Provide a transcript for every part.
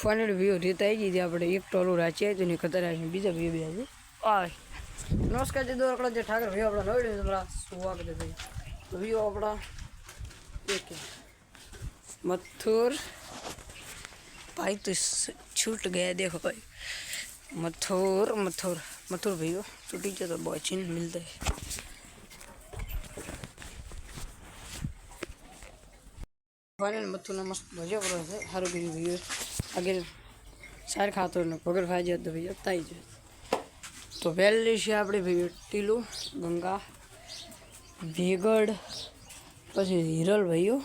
Final view Rita आई गई अपने एक टोलू राची आई तो नहीं खतर आई बीजा व्यू भी आज आ नमस्कार जी दोस्तों जो ठाकर व्यू अपना नवी तुम्हारा स्वागत है तो व्यू अपना एक मथुर भाई तो छूट गया देखो भाई मथुर मथुर मथुर भैया छुट्टी जो तो बहुत चिन्ह मिलता है फाइनल मथुर मस्त मजा पड़ो है हर भैया आगे सार खातो ने पकड़ खाई जाए तो भैया ताई जाए तो पहले से આપણે ભાઈ ટીલું ગંગા વેગડ પછી હિરલ ભાઈઓ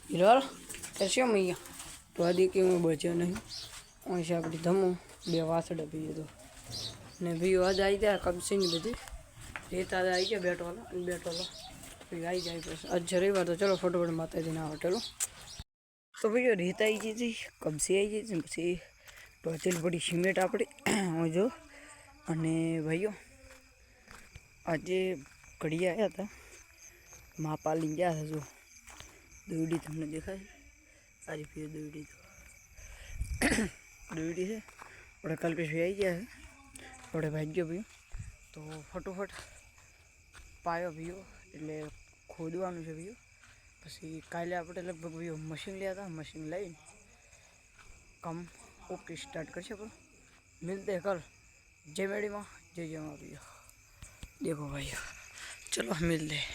હિરલ कैसे मैया तो आदि के मैं बचा नहीं वैसे अपनी धमो बे वासड़ भाई तो ने भाई आज आई जाए कब से नहीं बची रेत आज आई जाए बैठो फिर आई जाए बस आज रविवार तो चलो फटोफट माता जी ना होटलो तो भैया रेत आई गई थी कब से आई गई थी પછી टोचल पड़ी सीमेंट अपनी जो अने भाइयों आज घड़ी आया था मापा ली गया था जो दौड़ी तुमने देखा है सारी फिर दौड़ी तो दौड़ी है और कल पे आई गया है थोड़े भाग्य भैया तो फटोफट पायो भैया એટલે ખોદવાનું છે ભैया પછી કાલે આપણે લગભગ ભैया મશીન लिया था मशीन લઈને काम ओके स्टार्ट कर पर मिलते हैं कल जय मेड़ी माँ जय जय माँ भैया देखो भैया चलो मिलते हैं।